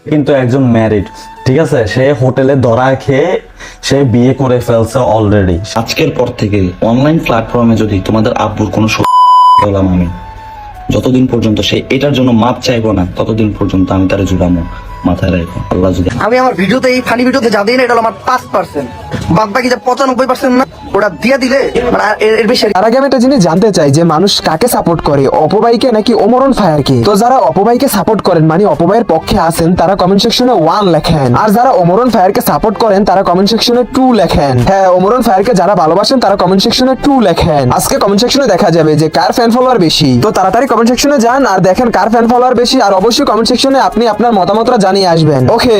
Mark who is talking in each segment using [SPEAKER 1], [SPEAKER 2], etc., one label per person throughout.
[SPEAKER 1] কিন্তু একজন ম্যারিড, ঠিক আছে, সে হোটেলে ধরা খেয়ে সে বিয়ে করে ফেলছে অলরেডি। আজকের পর থেকে অনলাইন প্ল্যাটফর্মে যদি তোমাদের আব্বুর কোনো বললাম আমি, যতদিন পর্যন্ত সে এটার জন্য মাপ চাইবো না ততদিন পর্যন্ত আমি তারে জুড়ামো। মাথায় রাখো, আল্লাহ যদি
[SPEAKER 2] আমি আমার ভিডিওতে এই ফানি ভিডিওতে যা দিই না এটা হলো আমার 5%, বাদ বাকি যে 95% না ওটা দিয়ে দিলে মানে এর বেশি।
[SPEAKER 3] তার আগে আমি একটা জিনিস জানতে চাই যে মানুষ কাকে সাপোর্ট করে, অপবাইকে নাকি ওমরন ফায়ারকে? তো যারা অপবাইকে সাপোর্ট করেন মানে অপবাইয়ের পক্ষে আছেন তারা কমেন্ট সেকশনে 1 লেখেন, আর যারা ওমরন ফায়ারকে সাপোর্ট করেন তারা কমেন্ট সেকশনে 2 লেখেন। হ্যাঁ, ওমরন ফায়ারকে যারা ভালোবাসেন তারা কমেন্ট সেকশনে 2 লেখেন। আজকে কমেন্ট সেকশনে দেখা যাবে যে কার ফ্যান ফলোয়ার বেশি। তো তাড়াতাড়ি কমেন্ট সেকশনে যান আর দেখেন কার ফ্যান ফলোয়ার বেশি, আর অবশ্যই কমেন্ট সেকশনে আপনি আপনার মতামতটা জানিয়ে আসবেন। ওকে,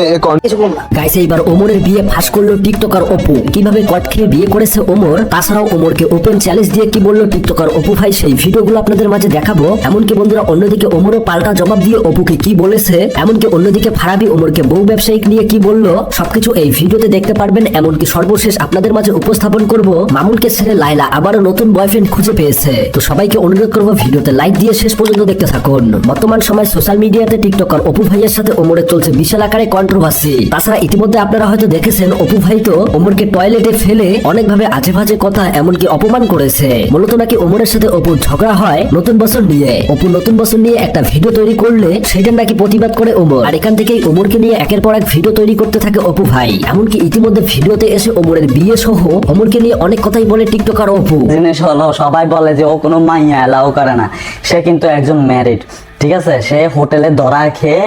[SPEAKER 4] গাইস, এইবার ওমরের বিয়ে ফাঁস করলো টিকটকার অপু। কিভাবে কট খেয়ে বিয়ে করেছে ওমর, তাছাড়াও ওমরকে ওপেন চ্যালেঞ্জ দিয়ে কি বললো টিকটকার অপু ভাই, সেই ভিডিওগুলো আপনাদের মাঝে দেখাবো। এমনকি বন্ধুরা অন্যদিকে ওমরও পাল্টা জবাব দিয়ে অপুকে কি বলেছে, এমনকি অন্যদিকে ফারাবি ওমরকে বউ ব্যবসায়িক নিয়ে কি বললো, সবকিছু এই ভিডিওতে দেখতে পারবেন। এমনকি সর্বশেষ আপনাদের মাঝে উপস্থাপন করব মামুনকে ছেড়ে লাইলা আবারও নতুন বয়ফ্রেন্ড খুঁজে পেয়েছে। তো সবাইকে অনুরোধ করবো ভিডিওতে লাইক দিয়ে শেষ পর্যন্ত দেখতে থাকুন। বর্তমান সময় সোশ্যাল মিডিয়াতে টিকটকার অপু ভাইয়ের সাথে ওমরের চলছে বিশাল আকারে কন্ট্রোভার্সি। তাছাড়া ইতিমধ্যে আপনারা হয়তো দেখেছেন অপু ভাই তো ওমরকে টয়লেটে ফেলে অনেকভাবে আজে বাজে কথা এমনকি অপমান করেছে। মূলত নাকি ওমরের সাথে অপুর ঝগড়া হয় নতুন বছর নিয়ে। অপু নতুন বছর নিয়ে একটা ভিডিও তৈরি করলে সেটা নাকি প্রতিবাদ করে ওমর, আর এখান থেকেই ওমরকে নিয়ে একের পর এক ভিডিও তৈরি করতে থাকে অপু ভাই। এমনকি ইতিমধ্যে ভিডিওতে এসে ওমরের বিয়ে সহ ওমরকে নিয়ে অনেক কথাই বলে টিকটকার অপু।
[SPEAKER 5] জিনিস হলো সবাই বলে যে ও কোনো মাইয়া এলাও করে না, সে কিন্তু একজন ম্যারিড, ঠিক আছে, সে হোটেলে ধরা খেয়ে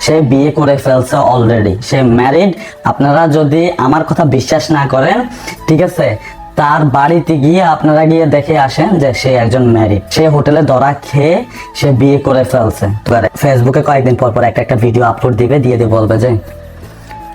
[SPEAKER 5] সে বিয়ে করে ফেলছে অলরেডি, সে ম্যারিড। আপনারা যদি আমার কথা বিশ্বাস না করেন, ঠিক আছে, তার বাড়িতে গিয়ে আপনারা গিয়ে দেখে আসেন যে সে একজন ম্যারিড, সে হোটেলে ধরা খেয়ে সে বিয়ে করে ফেলছে। ফেসবুকে কয়েকদিন পর পর একটা ভিডিও আপলোড দিবে, দিয়ে বলবে যে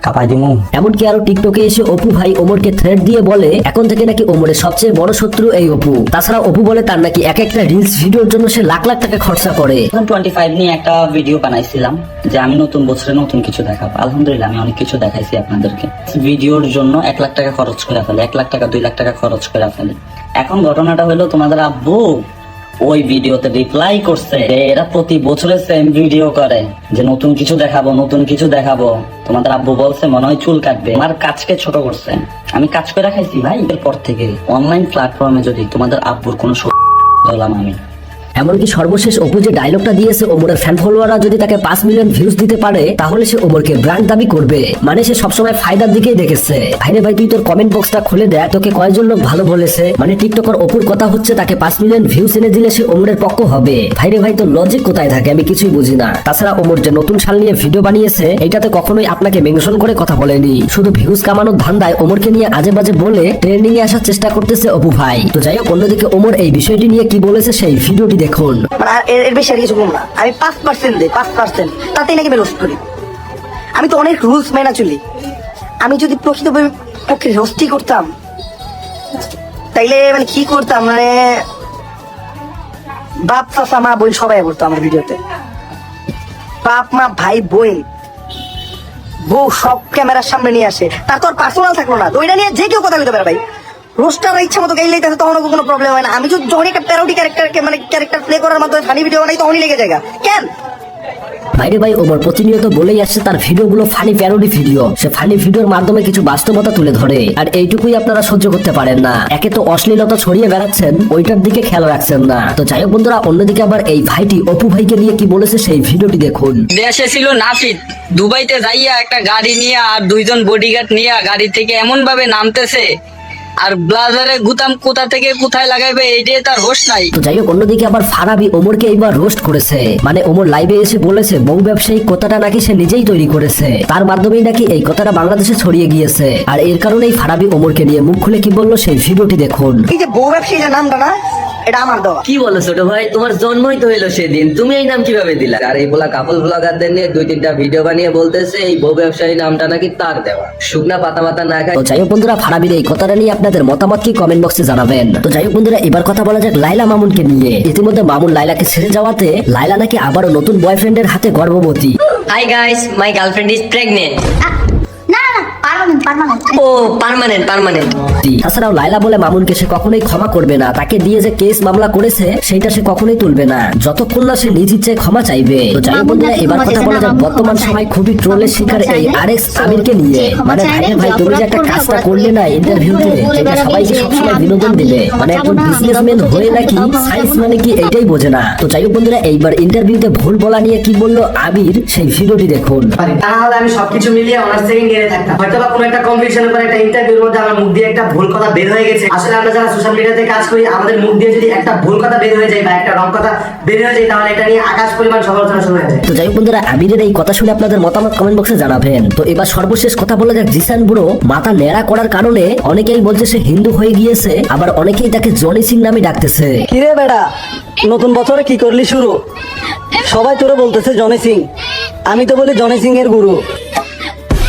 [SPEAKER 5] কাপাই দিমু।
[SPEAKER 4] এমনকি আরো টিকটকে এসে অপু ভাই ওমরকে থ্রেট দিয়ে বলে এখন থেকে নাকি ওমরের সবচেয়ে বড় শত্রু এই অপু। তাছাড়া অপু বলে তার নাকি এক একটা রিলস ভিডিওর জন্য সে লাখ লাখ টাকা খরচা করে।
[SPEAKER 5] 25 নিয়ে একটা ভিডিও বানাইছিলাম যে আমি নতুন বছরে নতুন কিছু দেখাবো। আলহামদুলিল্লাহ আমি অনেক কিছু দেখাইছি আপনাদেরকে। ভিডিওর জন্য 1 লাখ টাকা খরচ করে ফেলে, 1 লাখ টাকা 2 লাখ টাকা খরচ করে ফেলে। এখন ঘটনাটা হলো তোমাদের আব্বু ওই ভিডিওতে রিপ্লাই করছে এরা প্রতি বছরে সেম ভিডিও করে যে নতুন কিছু দেখাবো, নতুন কিছু দেখাবো। তোমাদের আব্বু বলছে মনে হয় চুল কাটবে, আমার কাজকে ছোট করছে। আমি কাজ করে রাখাইছি ভাই। এরপর থেকে অনলাইন প্ল্যাটফর্মে যদি তোমাদের আব্বুর কোনো বললাম আমি।
[SPEAKER 4] এমনকি সর্বশেষ অপু যে ডায়লগটা দিয়েছে ওমরের ফ্যান ফলোয়াররা যদি তাকে 5 মিলিয়ন ভিউজ দিতে পারে তাহলে সে ওমরকে ব্র্যান্ড দাবি করবে। মানে সে সবসময় ফায়দার দিকেই দেখেছে। ভাইরে ভাই তুই তোর কমেন্ট বক্সটা খুলে দেখ তোকে কয়জন লোক ভালো বলেছে। মানে টিকটকার অপুর কথা হচ্ছে তাকে 5 মিলিয়ন ভিউজ এনে দিলে সে ওমরের পক্ষ হবে। ভাইরে ভাই তোর লজিক কোথায় থাকে আমি কিছুই বুঝি না। তাছাড়া ওমর যে নতুন সাল নিয়ে ভিডিও বানিয়েছে এটাতে কখনোই আপনাকে মেনশন করে কথা বলেনি, শুধু ভিউজ কামানোর ধান্দায় ওমরকে নিয়ে আজে বাজে বলে ট্রেন্ডিং এ আসার চেষ্টা করতেছে অপু ভাই। তো যাই হোক, অন্যদিকে ওমর এই বিষয়টি নিয়ে কি বলেছে সেই ভিডিওটি দেখুন।
[SPEAKER 2] মানে এর বেশি আর কিছু বলবো না। আমি 5% দিই, 5% তাতেই নাকি রোস্ট করি। আমি তো অনেক রুলস মেনে চলি। আমি যদি প্রকৃত পক্ষে রোস্টই করতাম তাইলে মানে কি করতাম, মানে বাপ চাচা মা বোন সবাই বলতো আমার ভিডিওতে। বাপ মা ভাই বোন বউ সব ক্যামেরার সামনে নিয়ে আসে, তার তো আর পার্সোনাল থাকলো না। তো ওইটা নিয়ে যে কেউ কথা বলতে পারে ভাই। রোস্টাররা ইচ্ছা মতো গাইলেই তাতে তখন কোনো প্রবলেম হয় না। আমি যদি যখন একটা প্যারোডি ক্যারেক্টার প্লে করার মাধ্যমে ফানি ভিডিও বানাই তখনই লেগে যায় কেন?
[SPEAKER 4] বাইরে ভাই ওমর প্রতিনিয়ত বলেই আসছে তার ভিডিওগুলো ফানি প্যারোডি ভিডিও। সে ফানি ভিডিওর মাধ্যমে কিছু বাস্তবতা তুলে ধরে, আর এইটুকুই আপনারা সহ্য করতে পারেন না। একে তো অশ্লীলতা ছড়িয়ে বেড়াচ্ছেন, ওইটার দিকে খেয়াল রাখছেন না। তো যাই হোক বন্ধুরা, অন্যদিকে আবার এই ভাইটি অপু ভাইকে নিয়ে কি বলেছে সেই ভিডিওটি দেখুন।
[SPEAKER 6] দেশে ছিল নাফিদ, দুবাইতে যাইয়া একটা গাড়ি নিয়ে আর 2 জন বডিগার্ড নিয়ে গাড়ি থেকে এমন ভাবে নামতেছে আর ব্লাজারে গুতাম কোথা থেকে কোথায় লাগাইবে এইটাই তার হোশ নাই।
[SPEAKER 4] তো যাই হোক, অন্যদিকে আবার ফারাবি ওমরকে এইবার রোস্ট করেছে। মানে ওমর লাইভে এসে বলেছে বউ ব্যবসায়ী কথাটা নাকি সে নিজেই তৈরি করেছে, তার মাধ্যমেই নাকি এই কথাটা বাংলাদেশে ছড়িয়ে গিয়েছে। আর এর কারণেই ফারাবি ওমরকে নিয়ে মুখ খুলে কি বললো সেই ভিডিওটি দেখুন।
[SPEAKER 2] এই যে বউ ব্যবসায়ী যে নামটা না, এটা আমার দেওয়া।
[SPEAKER 7] কি বলো ছোট ভাই, তোমার জন্মই তো হইলো সেদিন, তুমি এই নাম কিভাবে দিলা? আর এই বলা কাপল ব্লগারদের নিয়ে 2-3টা ভিডিও বানিয়ে বলতেছে এই বউ ব্যবসায়ী নামটা নাকি তার দেওয়া। শুকনা পাতা মাতা না খায়।
[SPEAKER 4] তো যাই হোক বন্ধুরা, ফারাবির এই কথাটা নিয়ে আপনাদের মতামত কি কমেন্ট বক্সে জানাবেন। তো যাই হোক বন্ধুরা, এবার কথা বলা যাক লাইলা মামুনকে নিয়ে। ইতিমধ্যে মামুন লাইলাকে ছেড়ে যাওয়াতে লাইলা নাকি আবারও নতুন বয়ফ্রেন্ডের হাতে গর্ভবতী।
[SPEAKER 7] Hi guys, my girlfriend is pregnant.
[SPEAKER 8] না না পার্মানেন্ট
[SPEAKER 7] ও পার্মানেন্ট পার্মানেন্ট।
[SPEAKER 4] তাছাড়াও লাইলা বলে মামুনকে সে কখনোই ক্ষমা করবে না, তাকে দিয়ে যে কেস মামলা করেছে সেটা সে কখনোই তুলবে না যতক্ষণ না সে নিজ ইচ্ছায় ক্ষমা চাইবে। তো যাই হোক বন্ধুরা, এবার কথা বলা যাক বর্তমান সময় খুবই ট্রোলের শিকার এই আরএক্স আমিরকে নিয়ে। মানে ভাই তুমি যে একটা কাজটা করলে না ইন্টারভিউতে, যেটা সবাইকে সবসময় বিনোদন দেবে, মানে একজন বিজনেসম্যান হয়ে নাকি সায়েন্স মানে কি এইটাই বোঝে না। তো যাই হোক বন্ধুরা, এইবার ইন্টারভিউতে ভুল বলা নিয়ে কি বললো আমির সেই ভিডিওটি দেখুন।
[SPEAKER 2] তা না হলে আমি সবকিছু মিলিয়ে অনার্স সেকেন্ড ইয়ারে থাকতাম। হয়তো বা কোনো একটা কম্পিটিশনের পর একটা ইন্টারভিউর মধ্যে আমার মুখ দিয়ে একটা ভুল কথা বের হয়ে গেছে। আসলে আমরা যারা সোশ্যাল মিডিয়াতে কাজ করি, আমাদের মুখ দিয়ে যদি একটা ভুল কথা বের হয়ে যায় বা একটা রং কথা বের হয়ে যায়, তাহলে এটা নিয়ে আকাশ পরিমাণ সমালোচনা শুরু হয়ে যায়।
[SPEAKER 4] তো যাই হোক বন্ধুরা, আমিরের এই কথা শুনে আপনাদের মতামত কমেন্ট বক্সে জানাবেন। তো এবার সর্বশেষ কথা বলা যাক জিসান ব্রো মাথা ন্যাড়া করার কারণে অনেকেই বলছে সে হিন্দু হয়ে গিয়েছে, আবার অনেকেই তাকে জনি সিং নামে ডাকতেছে।
[SPEAKER 2] কিরে বেটা, নতুন বছরে কি করলি শুরু? সবাই তোরে বলতেছে জনি সিং, আমি তো বলি জনি সিং এর গুরু।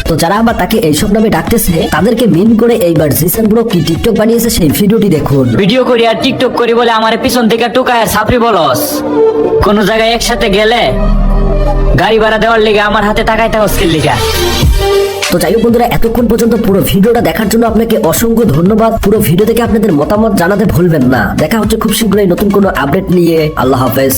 [SPEAKER 4] তো যারা আবার তাকে এইসব নামে ডাকতেছে তাদেরকে মিন করে এইবার জিসান ব্রো কি টিকটক বানিয়েছে সেই ভিডিওটি দেখুন।
[SPEAKER 6] ভিডিও করি আর টিকটক করি বলে আমার পিছন থেকে টুকায় আর সাপড়ি বলস। কোন জায়গায় একসাথে গেলে গাড়ি ভাড়া দেওয়ার লিগে আমার হাতে টাকাইতে হস্কিল লিগা।
[SPEAKER 4] তো যাই হোক বন্ধুরা, এতক্ষণ পর্যন্ত পুরো ভিডিওটা দেখার জন্য আপনাকে অসংখ্য ধন্যবাদ। পুরো ভিডিও থেকে আপনাদের মতামত জানাতে ভুলবেন না। দেখা হচ্ছে খুব শীঘ্রই নতুন কোনো আপডেট নিয়ে। আল্লাহ হাফেজ।